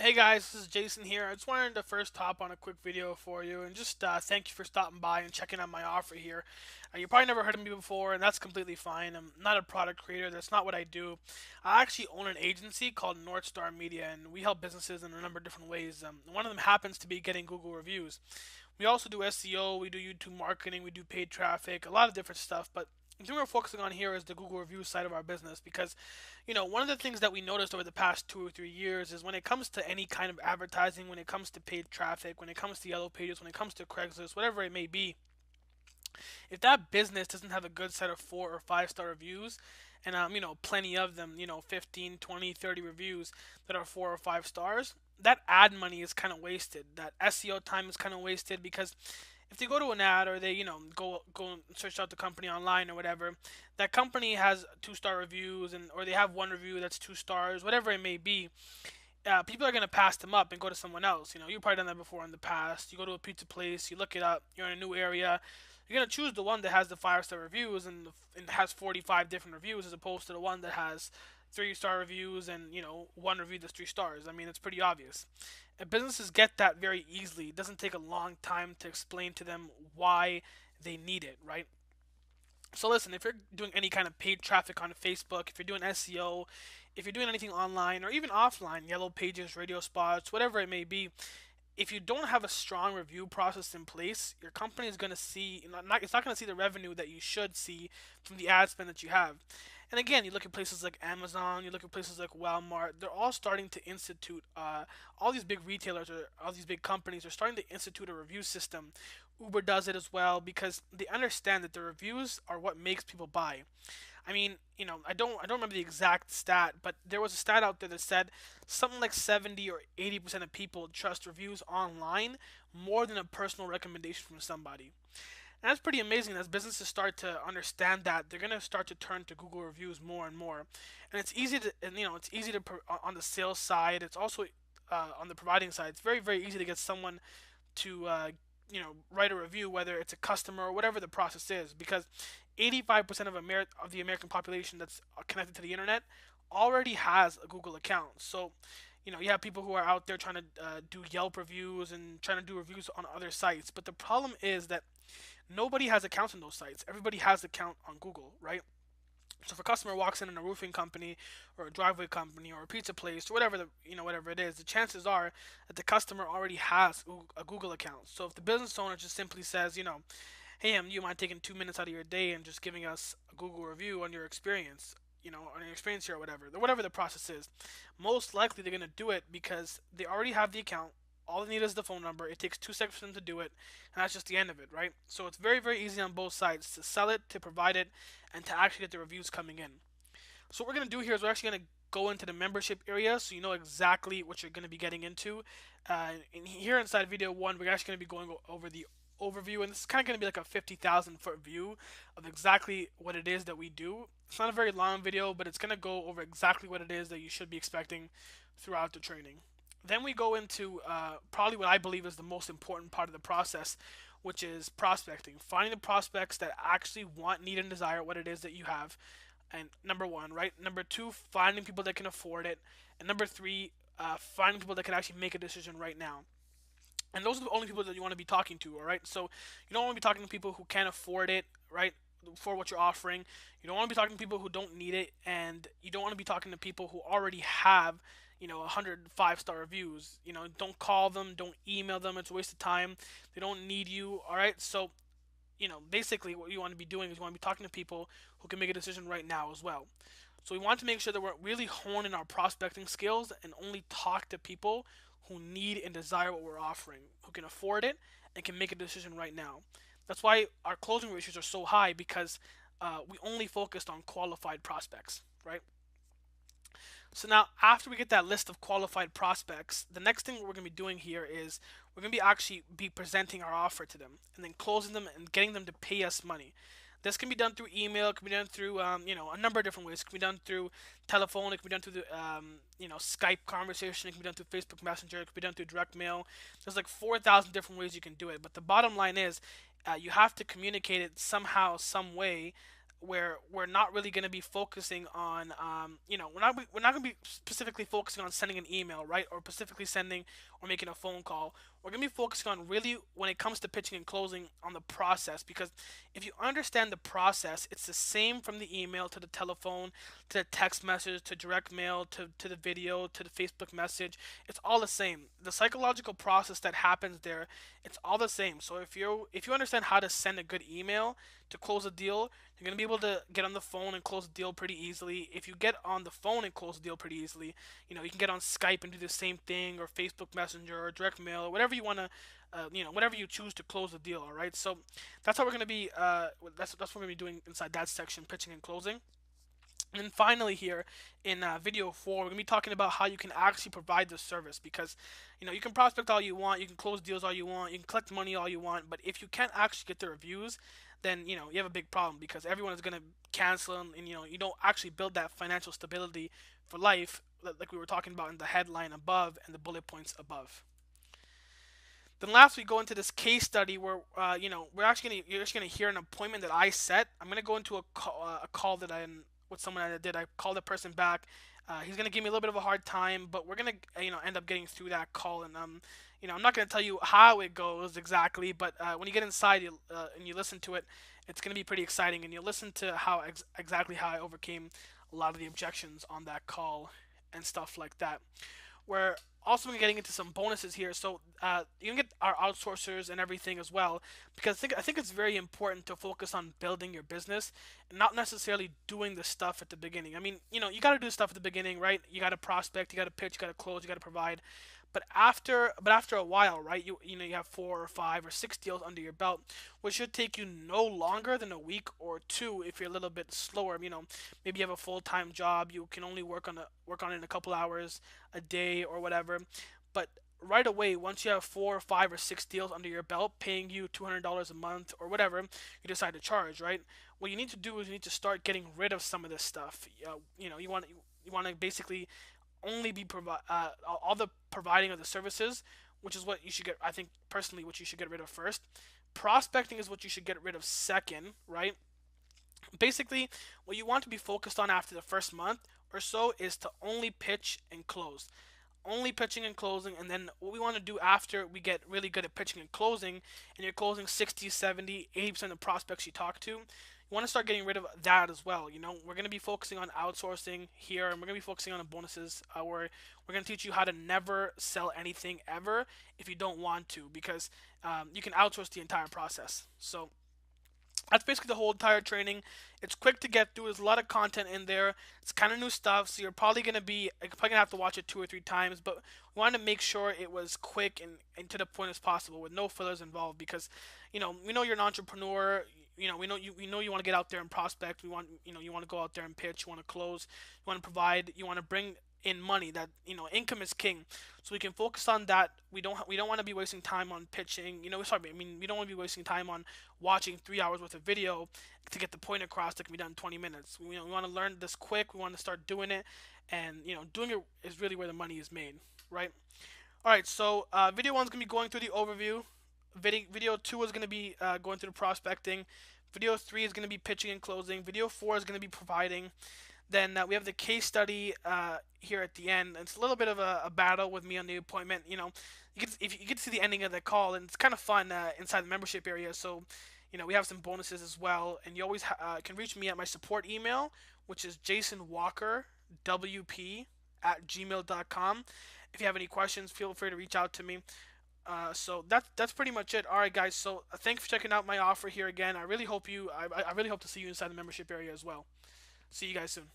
Hey guys, this is Jason here. I just wanted to first hop on a quick video for you and just thank you for stopping by and checking out my offer here. You probably never heard of me before, and that's completely fine. I'm not a product creator, that's not what I do. I actually own an agency called North Star Media, and we help businesses in a number of different ways. One of them happens to be getting Google reviews. We also do SEO, we do YouTube marketing, we do paid traffic, a lot of different stuff, but the thing we're focusing on here is the Google review side of our business because, one of the things that we noticed over the past 2 or 3 years is when it comes to any kind of advertising, when it comes to paid traffic, when it comes to yellow pages, when it comes to Craigslist, whatever it may be, if that business doesn't have a good set of 4 or 5 star reviews, and plenty of them, 15, 20, 30 reviews that are 4 or 5 stars, that ad money is kind of wasted. That SEO time is kind of wasted because if they go to an ad or they go and search out the company online or whatever, that company has 2 star reviews and or they have one review that's 2 stars, whatever it may be. People are gonna pass them up and go to someone else. You've probably done that before in the past. You go to a pizza place, you look it up, you're in a new area, you're gonna choose the one that has the 5 star reviews and has 45 different reviews as opposed to the one that has 3 star reviews and one review that's 3 stars. I mean, it's pretty obvious. And businesses get that very easily. It doesn't take a long time to explain to them why they need it, right? So listen, if you're doing any kind of paid traffic on Facebook, if you're doing SEO, if you're doing anything online or even offline, yellow pages, radio spots, whatever it may be, if you don't have a strong review process in place, your company is going to see it's not going to see the revenue that you should see from the ad spend that you have. And again, you look at places like Amazon, you look at places like Walmart, they're all starting to institute, all these big retailers or all these big companies are starting to institute a review system. Uber does it as well because they understand that the reviews are what makes people buy. I mean, I don't remember the exact stat, but there was a stat out there that said something like 70 or 80% of people trust reviews online more than a personal recommendation from somebody. And that's pretty amazing. As businesses start to understand that, they're gonna start to turn to Google reviews more and more. And it's easy to, and it's easy to on the sales side. It's also on the providing side. It's very very easy to get someone to write a review, whether it's a customer or whatever the process is, because 85% of the American population that's connected to the internet already has a Google account. So you have people who are out there trying to do Yelp reviews and trying to do reviews on other sites, but the problem is that nobody has accounts on those sites. Everybody has an account on Google, right? So if a customer walks in a roofing company or a driveway company or a pizza place or whatever it is, the chances are that the customer already has a Google account. So if the business owner just simply says, hey, do you mind taking 2 minutes out of your day and just giving us a Google review on your experience, on your experience here or whatever the process is, most likely they're gonna do it because they already have the account. All they need is the phone number. It takes 2 seconds for them to do it, and that's just the end of it, right? So it's very, very easy on both sides to sell it, to provide it, and to actually get the reviews coming in. So what we're gonna do here is we're actually gonna go into the membership area, so you know exactly what you're gonna be getting into. And here inside video one, we're actually gonna be going over the overview, and this is kind of going to be like a 50,000 foot view of exactly what it is that we do. It's not a very long video, but it's going to go over exactly what it is that you should be expecting throughout the training. Then we go into probably what I believe is the most important part of the process, which is prospecting. Finding the prospects that actually want, need, and desire what it is that you have. And number one, right? Number two, finding people that can afford it. And number three, finding people that can actually make a decision right now. And those are the only people that you want to be talking to, all right? So you don't want to be talking to people who can't afford it, right? For what you're offering. You don't want to be talking to people who don't need it, and you don't want to be talking to people who already have, 105 star reviews. Don't call them, don't email them. It's a waste of time. They don't need you, all right? So, basically what you want to be doing is you want to be talking to people who can make a decision right now as well. So we want to make sure that we're really honing our prospecting skills and only talk to people who need and desire what we're offering, who can afford it and can make a decision right now. That's why our closing ratios are so high because we only focused on qualified prospects, right? So now, after we get that list of qualified prospects, the next thing we're going to be doing here is we're going to be actually be presenting our offer to them and then closing them and getting them to pay us money. This can be done through email. It can be done through, a number of different ways. It can be done through telephone. It can be done through the, Skype conversation. It can be done through Facebook Messenger. It can be done through direct mail. There's like 4,000 different ways you can do it. But the bottom line is, you have to communicate it somehow, some way, where we're not really going to be focusing on, we're not going to be specifically focusing on sending an email, right, or specifically sending or making a phone call. We're going to be focusing on really, when it comes to pitching and closing, on the process, because if you understand the process, it's the same from the email to the telephone to the text message to direct mail to the video to the Facebook message. It's all the same. The psychological process that happens there, it's all the same. So if you understand how to send a good email to close a deal, you're going to be able to get on the phone and close a deal pretty easily. If you get on the phone and close a deal pretty easily, you can get on Skype and do the same thing, or Facebook Messenger, or direct mail, or whatever you want to, whatever you choose to close the deal. All right. So that's how we're going to be. That's what we're going to be doing inside that section, pitching and closing. And then finally here in video 4, we're going to be talking about how you can actually provide the service, because you can prospect all you want, you can close deals all you want, you can collect money all you want, but if you can't actually get the reviews, then you have a big problem, because everyone is going to cancel, and you don't actually build that financial stability for life, like we were talking about in the headline above and the bullet points above. Then last, we go into this case study where you're actually gonna hear an appointment that I set. I'm gonna go into a call that with someone that I did. I called the person back. He's gonna give me a little bit of a hard time, but we're gonna end up getting through that call. And I'm not gonna tell you how it goes exactly, but when you get inside and you listen to it, it's gonna be pretty exciting, and you'll listen to how exactly how I overcame a lot of the objections on that call and stuff like that. We're also getting into some bonuses here, so you can get our outsourcers and everything as well, because I think it's very important to focus on building your business and not necessarily doing the stuff at the beginning. I mean, you got to do stuff at the beginning, right? You got to prospect, you got to pitch, you got to close, you got to provide. But after a while, right? You have 4 or 5 or 6 deals under your belt, which should take you no longer than a week or two if you're a little bit slower. Maybe you have a full-time job, you can only work on it in a couple hours a day or whatever. But right away, once you have 4 or 5 or 6 deals under your belt, paying you $200 a month or whatever you decide to charge, right? What you need to do is you need to start getting rid of some of this stuff. You want to basically only be all the providing of the services, which is what you should get. I think personally, what you should get rid of first. Prospecting is what you should get rid of second, right? Basically, what you want to be focused on after the first month or so is to only pitch and close. Only pitching and closing, and then what we want to do after we get really good at pitching and closing, and you're closing 60, 70, 80% of prospects you talk to, you want to start getting rid of that as well. We're going to be focusing on outsourcing here, and we're going to be focusing on the bonuses, where we're going to teach you how to never sell anything ever if you don't want to, because you can outsource the entire process. So that's basically the whole entire training. It's quick to get through. There's a lot of content in there. It's kind of new stuff, so you're probably gonna have to watch it 2 or 3 times. But we wanted to make sure it was quick and to the point as possible, with no fillers involved, because we know you're an entrepreneur. We know you want to get out there and prospect. You want to go out there and pitch. You want to close. You want to provide. You want to bring in money. That income is king, so we can focus on that. We don't want to be wasting time on pitching. We don't want to be wasting time on watching 3 hours worth of video to get the point across that can be done in 20 minutes. We want to learn this quick. We want to start doing it, and doing it is really where the money is made, right? All right, so video 1 is going to be going through the overview. Video 2 is going to be going through the prospecting. Video 3 is going to be pitching and closing. Video 4 is going to be providing. Then we have the case study here at the end. It's a little bit of a battle with me on the appointment. If you get to see the ending of the call, and it's kind of fun inside the membership area. So, we have some bonuses as well. And you always can reach me at my support email, which is jasonwalkerwp@gmail.com. If you have any questions, feel free to reach out to me. So that's pretty much it. All right, guys. So thanks for checking out my offer here again. I really hope to see you inside the membership area as well. See you guys soon.